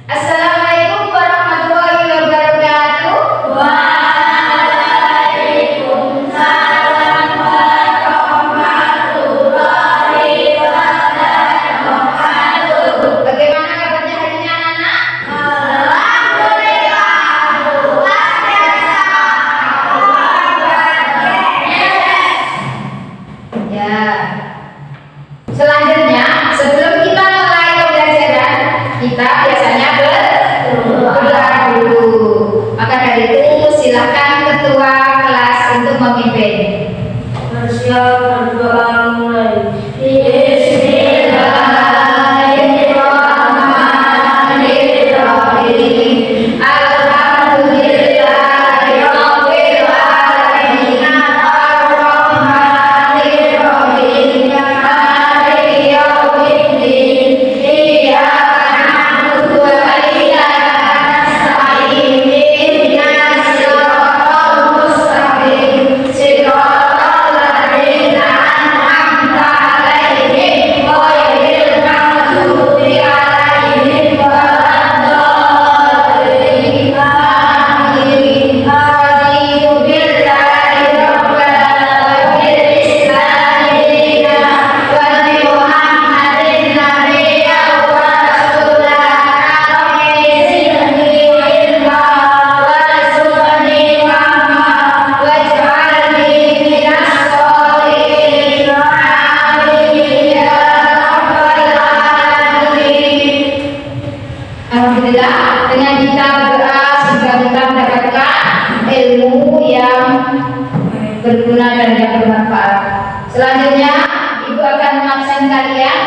Assalamualaikum warahmatullahi wabarakatuh. Waalaikumsalam warahmatullahi wabarakatuh. Bagaimana kabarnya hari ini anak-anak? Alhamdulillah, luar biasa. Ya. Selanjutnya, sebelum kita mulai pembelajaran, kita biasanya berdoa dulu. Maka dari itu silakan ketua kelas untuk memimpin. Bersiap berdoa mulai. Bismillahirrahmanirrahim. Alhamdulillahirabbil alamin. Arrahmanirrahim. Maliki yaumiddin. Iyyaka na'budu wa iyyaka nasta'in. Ihdinas siratal mustaqim. Siratal ladzina an'amta 'alaihim ghairil maghdubi 'alaihim waladdallin. Amin. Raditu billahi rabban wa bil islami dinan wa bi Muhammadin nabiyyan wa rasulan. Rabbi zidni ilma warzuqni fahma waj'alni minas sholihin. Amin ya rabbal alamin. Alhamdulillah, dengan kita berdoa semoga kita mendapatkan ilmu yang berguna dan yang bermanfaat. Selanjutnya, Ibu akan mengabsen kalian.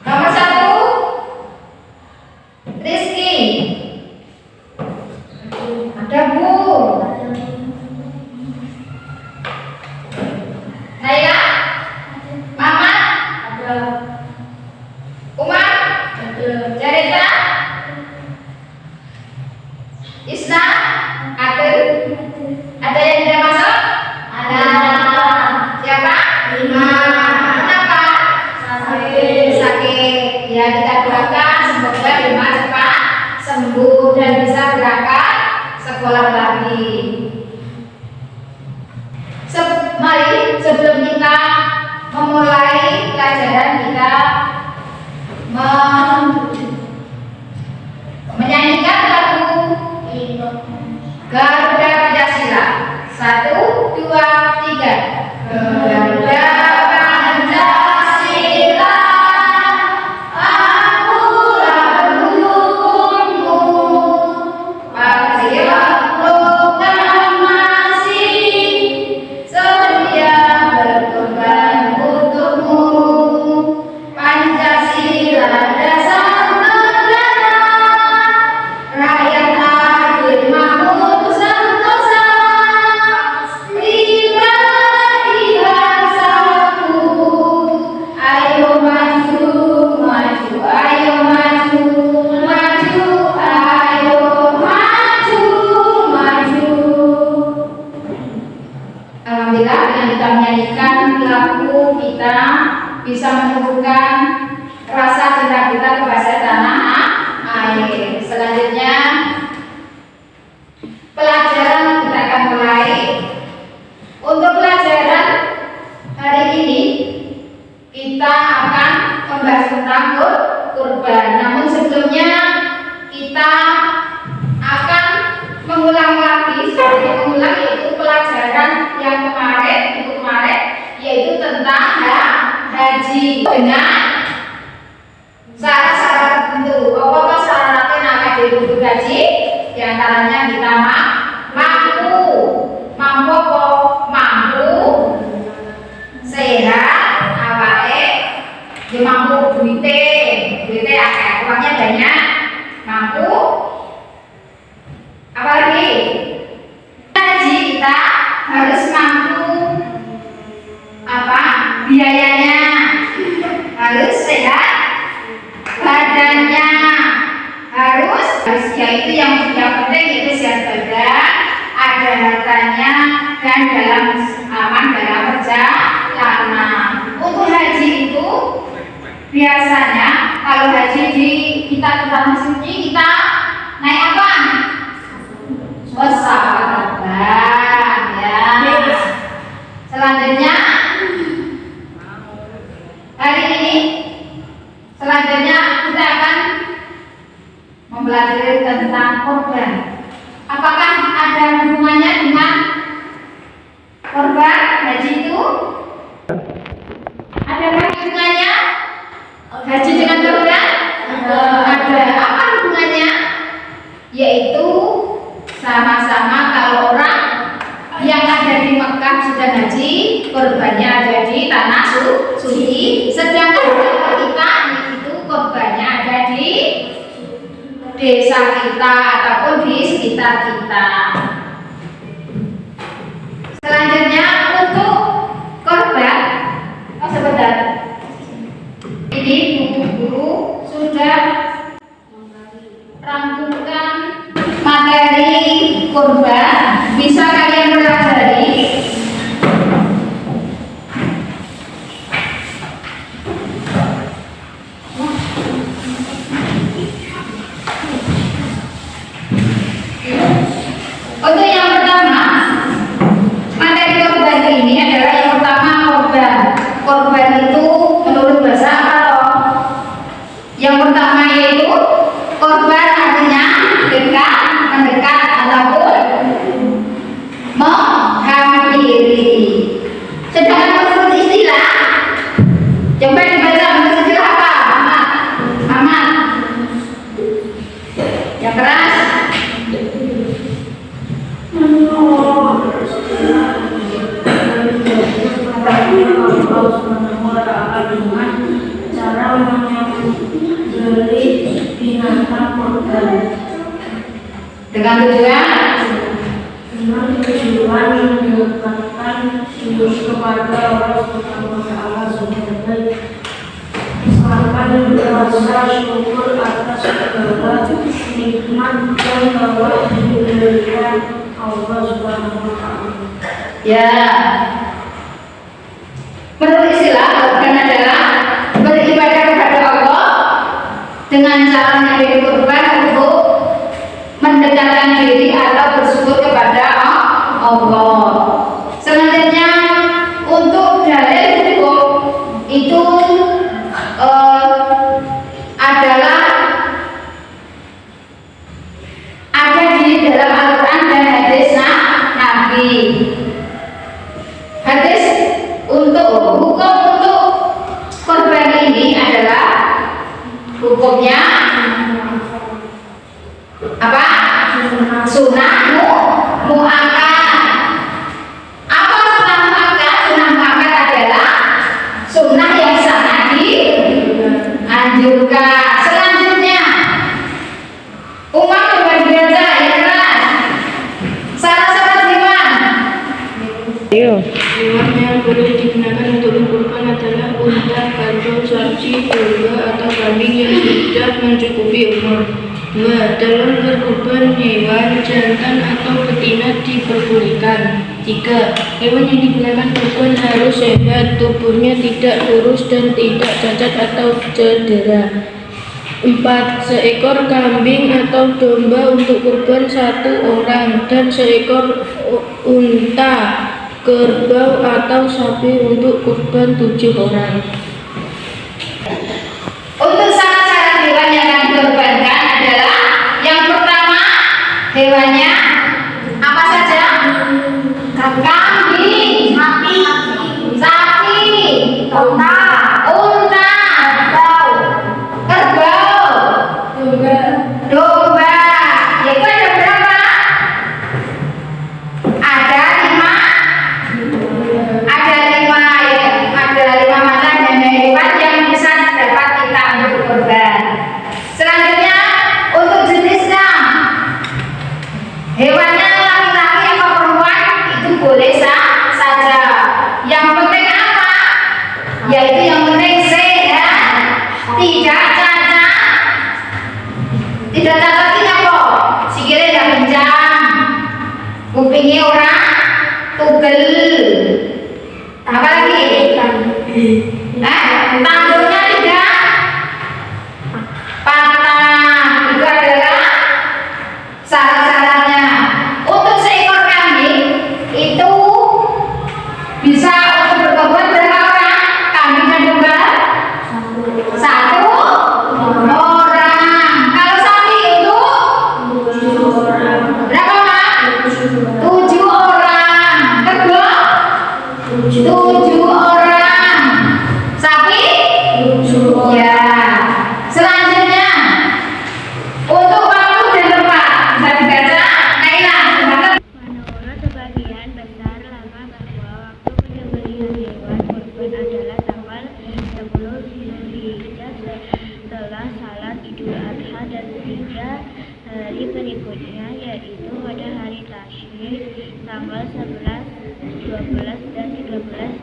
Nomor 1, Rizky. Ada Bu. Naila. Mamat. Umar. Jarita. Isna. Adel. Ada yang tidak masuk? Ada. Siapa? Kenapa? Sakit. Ya, kita doakan semoga Ima cepat sembuh dan bisa berangkat sekolah lagi. Mari sebelum kita memulai pelajaran kita menyanyikan lagu Garuda Pancasila. 1, 2, 3. Garuda Pancasila, akulah pendukungmu. Patriot proklamasi, sedia berkorban untukmu. Pancasila dasar negara, rakyat adil makmur sentosa. Pribadi bangsaku, ayo maju, maju, ayo maju, maju, ayo maju, maju. Alhamdulillah, dengan kita menyanyikan lagu kita bisa menumbuhkan rasa cinta kita kepada tanah air. Selanjutnya pelajaran kita akan mulai. Untuk pelajaran hari ini kita akan membahas tentang kurban. Namun sebelumnya kita akan mengulang lagi, yaitu pelajaran yang kemarin, yaitu tentang haji dengan syarat-syarat tertentu. Apa syaratnya akan dirujuk haji? Di antaranya kita mampu apa? Mampu sehat awake, dia mampu duitnya akeh, uangnya banyak, mampu apa lagi? Haji kita harus mampu apa? Biayanya harus sehat, badannya harus ya itu yang penting itu sehat badan, dan aman dalam perjalanan. Untuk haji itu biasanya kalau haji di kita ke tanah suci kita naik apa? Pesawat terbang ya. Selanjutnya hari ini selanjutnya kita akan mempelajari tentang korban. Apakah ada hubungannya dengan korban haji itu? Ada hubungannya haji dengan korban? Ada. Apa hubungannya? Yaitu sama-sama kalau orang yang ada di Mekah sudah haji, korbannya ada di tanah suci, sedangkan kalau kita itu korbannya ada di desa kita ataupun di sekitar kita. Selanjutnya untuk korban, sebentar. Ini guru sudah rangkumkan materi korban, bisa kalian pelajari. Untuk yang pertama, materi korban ini adalah yang pertama korban. Korban itu menurut bahasa Arab. Yang pertama yaitu korban artinya dekat, mendekat ataupun menghampiri. Sedangkan menurut istilah, coba dibaca menurut istilah apa? Aman. Yang keras. Cara menyembelih binatang korban Dengan tujuan mendekatkan diri kepada Allah Subhanahu wa Ta'ala sebagai misalkan rasa syukur atas segala nikmat yang telah diberikan Allah Subhanahu wa Ta'ala. ya. Menurut istilah korban adalah beribadah kepada Allah dengan cara menjadi korban untuk mendekatkan diri atau bersyukur kepada Allah. Selanjutnya untuk dalil hukum itu adalah ada di dalam Al-Quran dan hadis Nabi. Hadis untuk hukum untuk korban ini adalah hukumnya apa? Sunnah muakkad. Apa sunnah muakkad? Sunnah muakkad adalah sunnah yang sangat dianjurkan. Selanjutnya umat berbagi baca yang keras. Syarat-syarat hewan. Hewan yang boleh digunakan untuk berkurban adalah unta, kambing, sapi, domba, atau kambing yang sudah mencukupi umur. 2. Dalam berkurban hewan jantan atau betina diperbolehkan. 3. Hewan yang digunakan kurban harus sehat, tubuhnya tidak kurus dan tidak cacat atau cedera. 4. Seekor kambing atau domba untuk kurban 1 orang dan seekor unta, kerbau atau sapi untuk kurban 7 orang. Untuk syarat-syarat hewan yang akan dikorbankan adalah yang pertama, hewannya apa saja? Kambing, sapi, unta, kerbau, domba. Itu ada berapa? Ada 5 macam hewan yang bisa dapat kita untuk berkorban. Selanjutnya untuk jenisnya, hewannya laki-laki atau perempuan itu boleh saja. Yang penting apa? Yaitu yang penting sehat, tidak cacat. Tidak cacat ini apa? Sikilnya tidak kencang, kupingnya orang tugel. Apa lagi? Tanduknya tidak patah. Itu adalah syarat-syaratnya. Untuk seekor kambing itu bisa untuk berkebun berapa orang? Kambing dan domba? Satu orang. Kalau sapi itu berapa Mak? 7 orang. Kerbau 7 orang. Sapi 7. Ya. Selanjutnya untuk waktu dan tempat bisa dibaca. Naila, Menurut sebagian besar ulama bahwa waktu penyembelihan hewan kurban adalah tanggal 10 Zulhijjah setelah salat Idul Adha dan 3 hari berikutnya, yaitu pada hari Tasyrik tanggal 11, 12 dan 13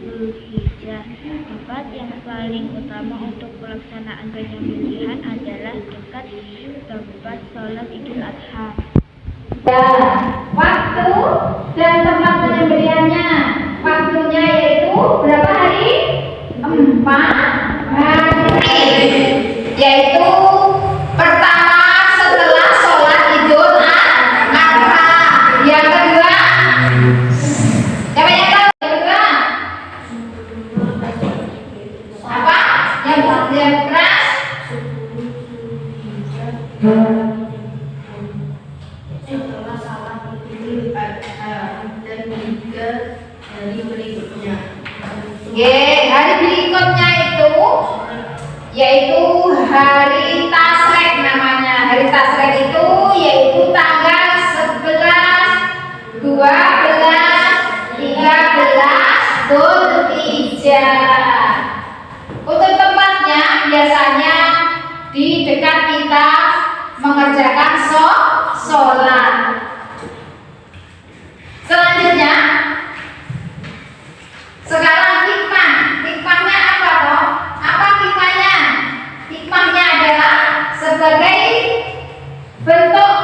Zulhijjah. Tempat yang paling utama untuk pelaksanaan penyembelihan adalah dekat tempat sholat Idul Adha. ya, waktu dan tempat penyembelihannya. Waktunya yaitu berapa hari? 4 hari. Yaitu pertama setelah sholat Idul Adha. Yang kedua, siapa yang tahu? Yang kedua, apa? Yang keras? Setelah salat Idul Adha dan 3 hari berikutnya. Hari berikutnya itu yaitu hari Tasrek namanya. Hari Tasrek itu yaitu tanggal 11, 12, 13 Zulhijjah. Untuk tempatnya biasanya di dekat kita mengerjakan sholat. Selanjutnya, sekarang hikmahnya apa toh? Apa hikmahnya? Hikmahnya adalah sebagai bentuk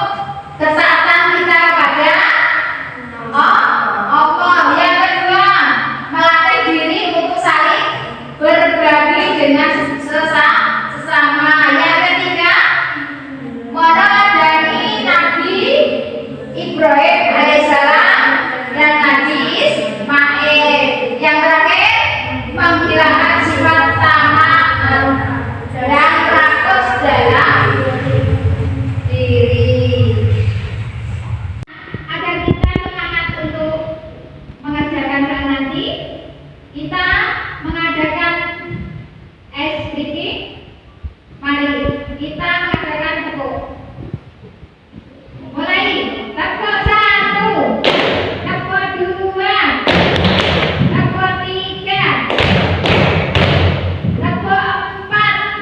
ketaatan kita kepada Allah. Yang kedua, melatih diri untuk saling berbagi dengan sesama. Yang ketiga, meneladani Nabi Ibrahim alaihissalam dan Nabi Ismail. Yang terakhir, menghilangkan sifat tamak dan rakus dalam diri. Agar kita semangat untuk mengerjakan hal nanti, kita mengadakan SBK. Mari kita mengadakan tepuk. Mulai tepuk 1, tepuk 2, tepuk 3, tepuk 4,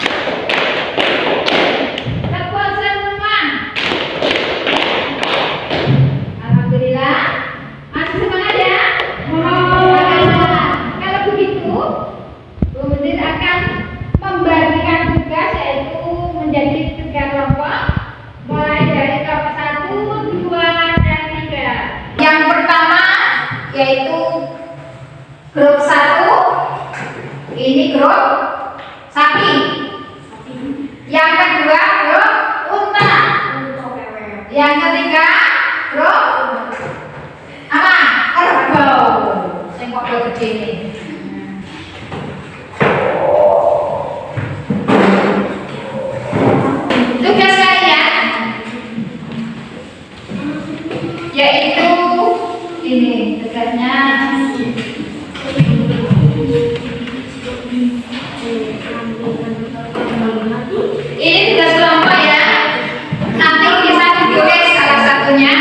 tepuk semua. Alhamdulillah, masih semangat ya? Kalau begitu, Bu Mudir akan membagikan tugas, yaitu menjadi 3 kelompok, mulai dari kelompok 1, 2, dan 3. Yang pertama yaitu grup 1, ini grup sapi. Yang kedua grup unta. Yang ketiga grup apa? Kerbau. Yang kok gede ini. Tugas kalian yaitu ini tugasnya ini tugas kelompok ya, nanti bisa ditulis salah satunya.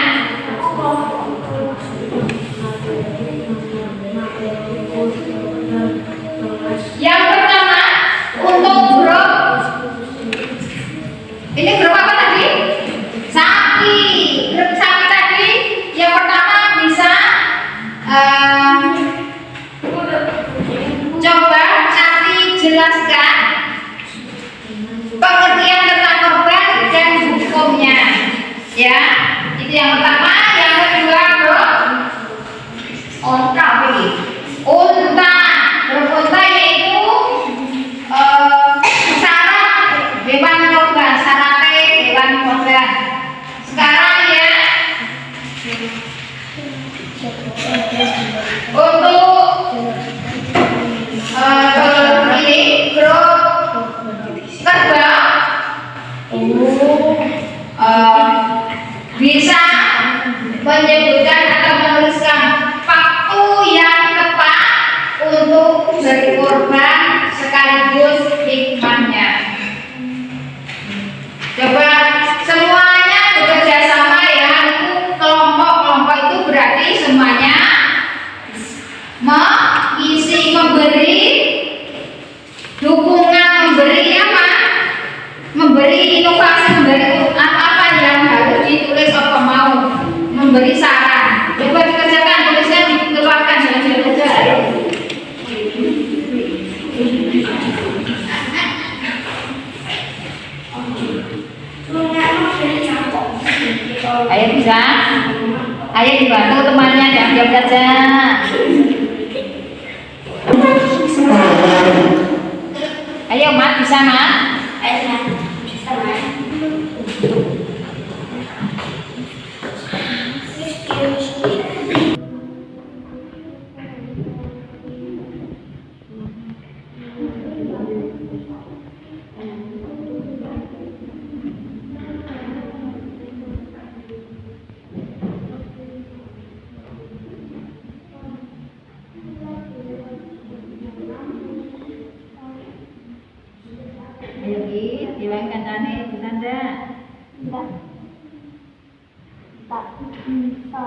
Yang pertama untuk grup ini grup apa tadi? Sapi. Grup sapi tadi yang pertama bisa coba nanti jelaskan pengertian tentang korban dan hukumnya. Ya, itu yang pertama. Yang kedua, bro, Onta apa ini? Unta. Unta yaitu syarat hewan korban, syaratnya hewan korban. Sekarang ya, untuk ini grup kerbau bisa menyebutkan atau menuliskan waktu yang tepat untuk berkorban sekaligus hikmahnya. Coba semuanya bekerja sama ya. Itu kelompok-kelompok itu berarti semuanya memberi dukungan, memberi apa? Memberi inovasi, memberi apa yang harus ditulis apa mau, memberi saran. Coba dikerjakan, tulisnya dikeluarkan jangan saja. Ayo bisa, ayo dibantu temannya, jangan diam saja. Ayo Mat, bisa Mat? Ayo bisa Mat. Ayo Git, bilang kancane, bisa ndak? Enggak. Tak bisa.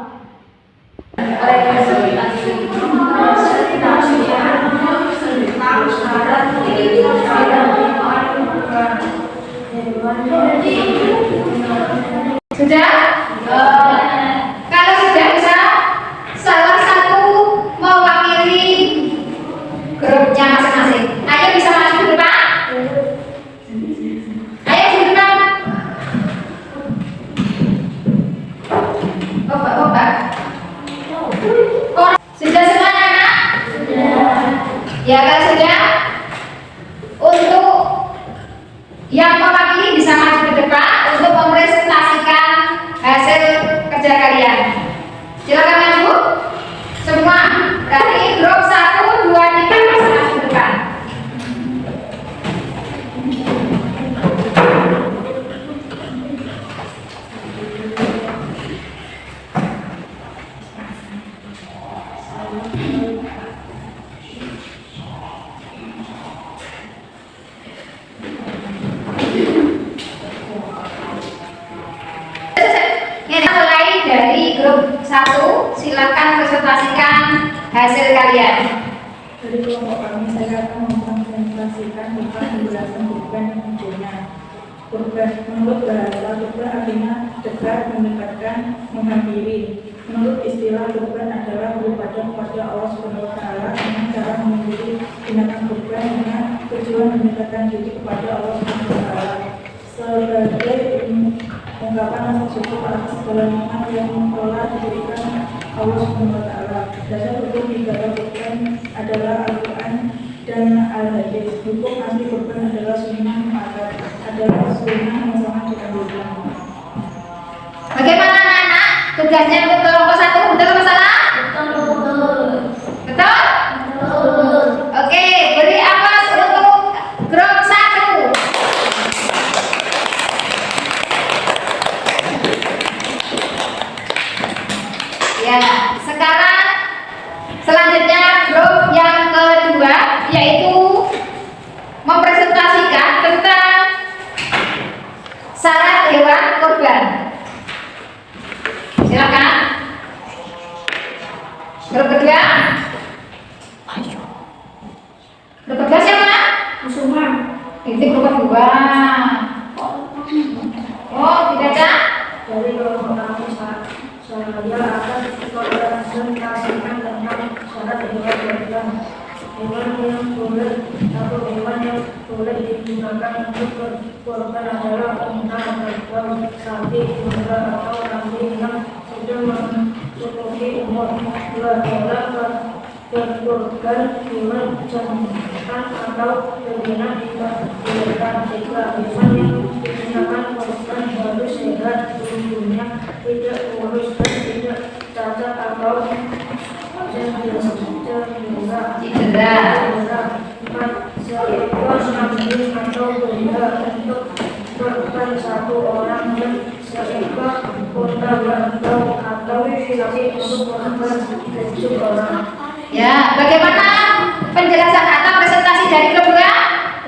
Sudah? Kalau sudah bisa, salah satu mewakili grupnya masing-masing. Ayo bisa maju ke depan. Ayo ke depan. Obat. Sudah semuanya anak? Sudah. Ya kalau sudah, untuk yang mewakili bisa maju ke depan untuk mempresentasikan hasil kerja kalian. Silakan maju. Semua dari grup 1, 2, 3 bisa maju ke depan. Mulai dari grup 1, silakan presentasikan hasil kalian. Dari kelompok kami, saya akan mempresentasikan tentang penjelasan korban yang munculnya. Korban, menurut bahasa korban artinya dekat, mendekatkan, menghampiri. Menurut istilah korban adalah beribadah kepada Allah Subhanahu wa Ta'ala dengan cara memilih tindakan korban dengan tujuan mendekatkan diri kepada Allah Subhanahu wa Ta'ala. Sebagai ungkapan rasa syukur atas segala nikmat yang telah diberikan Allah Subhanahu wa Ta'ala. Dasar hukum ibadah korban adalah Al-Quran dan Al-Hadis. Hukum asli korban adalah sunnah muakkad, adalah sunnah yang sangat dianjurkan. Bagaimana anak-anak? Tugasnya untuk kelompok 1, betul atau salah? Betul. Betul? Betul. Oke, beri aplaus untuk grup 1. Ya, sekarang selanjutnya grup yang kedua yaitu mempresentasikan tentang syarat hewan korban. Silakan. Grup kedua. Grup kedua siapa? Musuhan. Itu grup kedua. Oh, tidak ada? Dari kelompok kami, saya akan mempresentasikan tentang syarat hewan korban. Hewan yang boleh atau hewan yang boleh digunakan untuk korban adalah unta, kerbau, sapi, domba atau kambing yang sudah mencukupi umur. 2 orang agar dimenjamkan atau berbina dilakukan jika hewan yang digunakan korban harus sehat tubuhnya, tidak kurus dan tidak cacat atau cedera. Seekor kambing atau domba untuk korban satu orang dan seekor unta atau sapi untuk korban 7 orang. Ya, bagaimana penjelasan atau presentasi dari keluarga?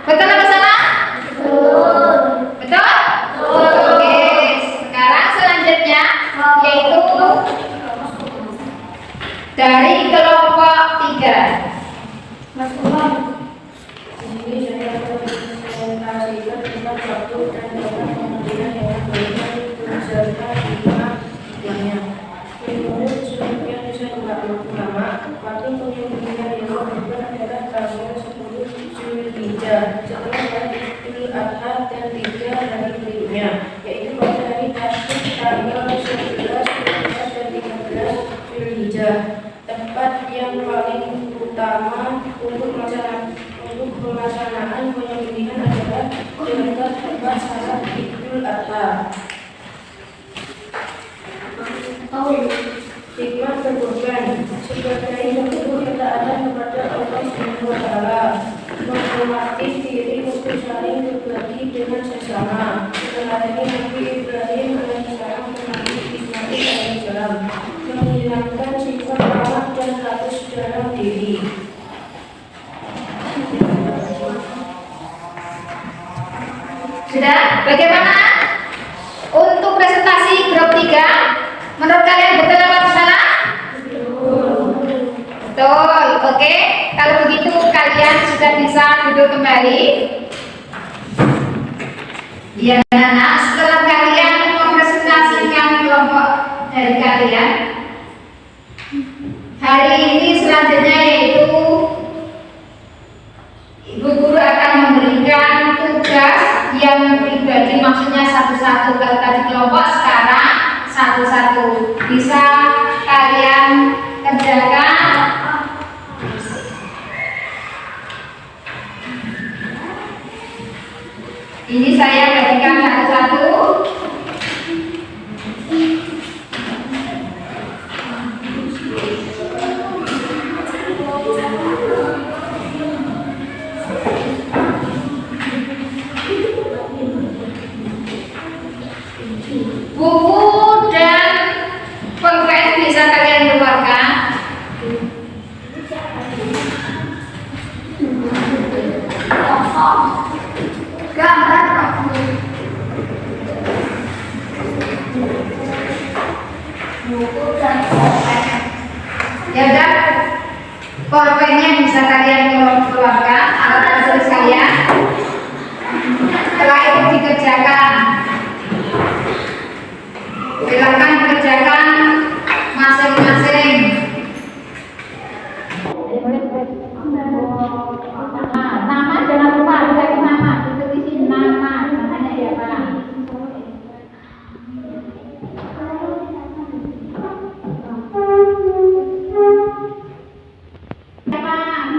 Betul atau salah? Betul. Betul? Oke, sekarang selanjutnya yaitu dari kelompok 3. Mas ini saya akan presentasikan tentang waktu dan cara pengambilan hewan kurban beserta hikmahnya. Menurut sebagian riset ulama, waktu penyembelihan hewan kurban adalah tanggal 10 Zulhijjah setelah hari Idul Adha dan 3 hari berikutnya, yaitu pada hari Tasyrik tanggal 11, 12 dan 13 Zulhijjah. Tempat yang paling utama untuk pelaksanaan penyembelihan adalah dekat tempat salat Idul Adha. Hikmah berkurban sebagai bentuk ketaatan kepada Allah Subhanahu wa Ta'ala, menghormati diri untuk saling berbagi dengan sesama, melayani Nabi Ibrahim alaihissalam dan Nabi Ismail alaihissalam, menghilangkan sifat ramah dan rakus dalam diri. Sudah? Bagaimana untuk presentasi grup 3? Menurut kalian betul atau salah? Betul. Oke, kalau begitu kalian sudah bisa duduk kembali. Ya, nah, setelah kalian mempresentasikan kelompok dari kalian, hari ini selanjutnya yaitu Ibu Guru akan memberikan tugas yang pribadi, maksudnya satu-satu. Kalau tadi kelompok, sekarang satu-satu. Bisa kalian kerjakan. Ini saya bagikan satu-satu. Buku dan pulpen bisa kalian keluarkan. Gambar. Buku dan pulpen. Ya udah, pulpennya bisa kalian keluarkan, alat tulis kalian. Setelah itu dikerjakan. Silakan dikerjakan masing-masing. Nama jangan lupa dikasih nama, ditulisin nama, namanya siapa. Nama kelas.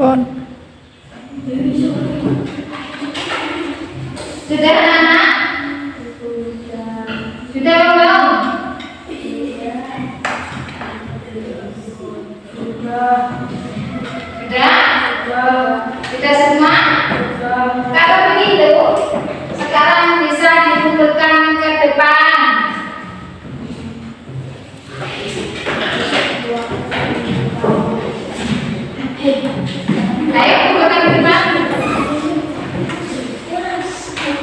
Sudah anak-anak? Sudah belum? Sudah semua? Kalau begitu, sekarang bisa dikumpulkan ke depan. Ayo kumpulkan ke depan.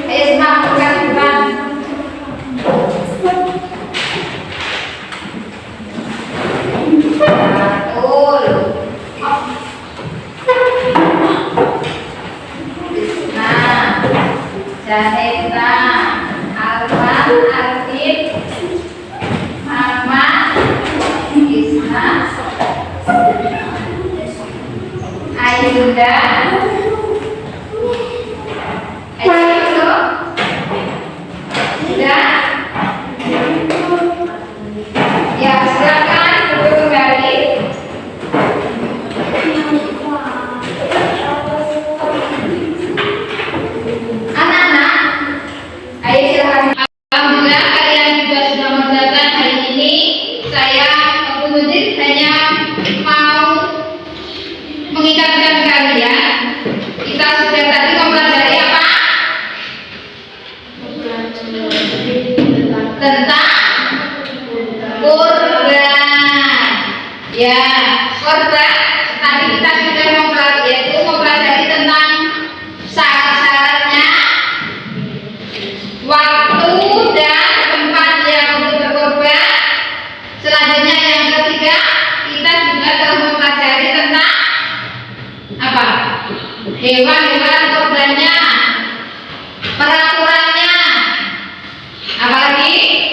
Ayo semua kumpulkan ke depan. Betul. Nah, Janeta, Alwan, Arif, Ahmad, Isna, Ayunda, Ayo, sudah? Ya, silakan duduk kembali. Anak-anak, ayo silakan. Alhamdulillah kalian juga sudah mengerjakan hari ini. Saya Ibu Mudir hanya mau mengingatkan kalian. Kita sudah tadi mempelajari apa? Tentang korban. Ya, korban. Tadi kita sudah mempelajari tentang syarat-syaratnya, waktu dan tempat yang untuk berkorban. Selanjutnya yang ketiga, kita juga telah mempelajari tentang apa? Hewan-hewan korbannya, peraturannya. Apalagi?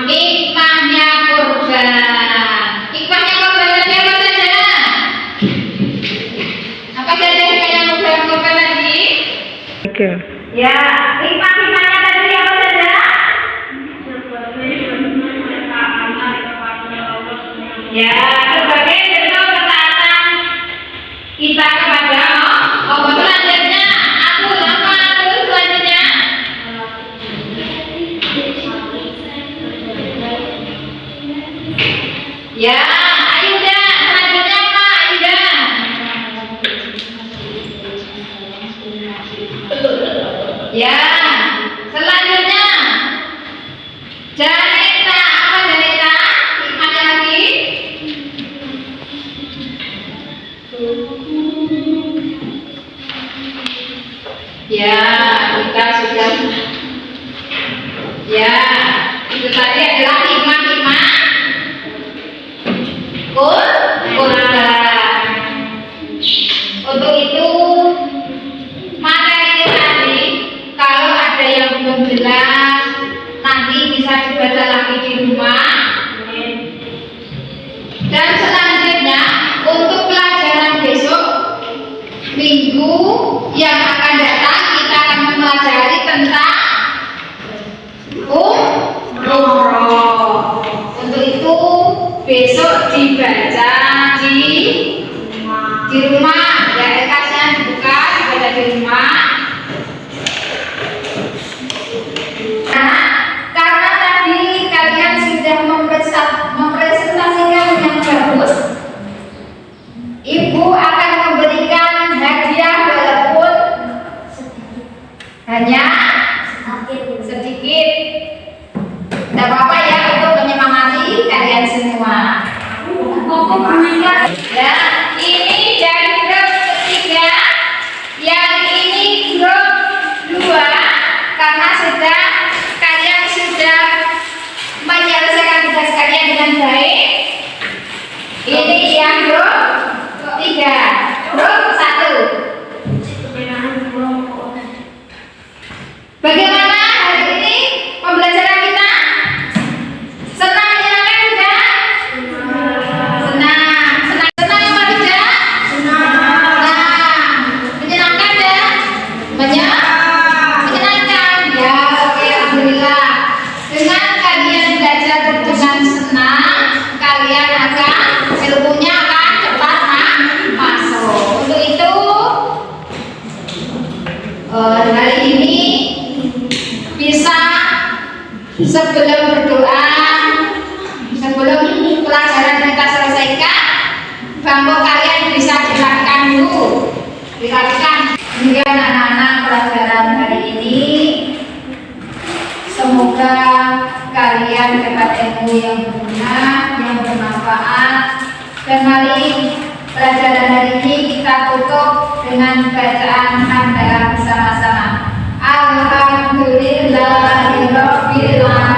Hikmahnya korban. Hikmahnya korban tadi apa saja? Apa saja hikmahnya korban tadi? Ya, hikmahnya tadi apa saja? Ya, sebagai bentuk ketaatan kita kepada Allah. Selanjutnya, selanjutnya. Ya, Ayunda, selanjutnya apa Ayunda? Ya, selanjutnya Janeta, apa Janeta? Hikmahnya lagi? Ya, kita sudah. Ya, itu tadi adalah hikmah-hikmah korban. Untuk itu materi tadi kalau ada yang belum jelas nanti bisa dibaca lagi di rumah. Dan selanjutnya untuk pelajaran besok minggu yang akan datang kita akan mempelajari tentang umroh. Untuk itu besok dibaca di rumah, ya kertasnya dibuka dibaca di rumah. Nah, karena tadi kalian sudah mempresentasikan yang bagus, Ibu akan memberikan hadiah walaupun hanya sedikit. Tidak apa-apa ya, untuk menyemangati kalian semua. Ya, ini dari grup ketiga, yang ini grup 2, karena kalian sudah menyelesaikan tugas kalian dengan baik. Ini yang grup 3, grup 1. Bagaimana hari ini pembelajaran kita? Senang menyenangkan tidak? Senang apa tidak? Senang. Menyenangkan tidak? Menyenangkan. Ya, oke, alhamdulillah. Dengan kalian belajar dengan senang, kalian akan sebelum berdoa, sebelum pelajaran kita selesaikan, bangku kalian bisa dilakukan dulu, dilakukan. Kemudian anak-anak pelajaran hari ini, semoga kalian dapat ilmu yang berguna, yang bermanfaat. Dan mari pelajaran hari ini kita tutup dengan bacaan hamdalah bersama-sama. Alhamdulillahirabbil alamin.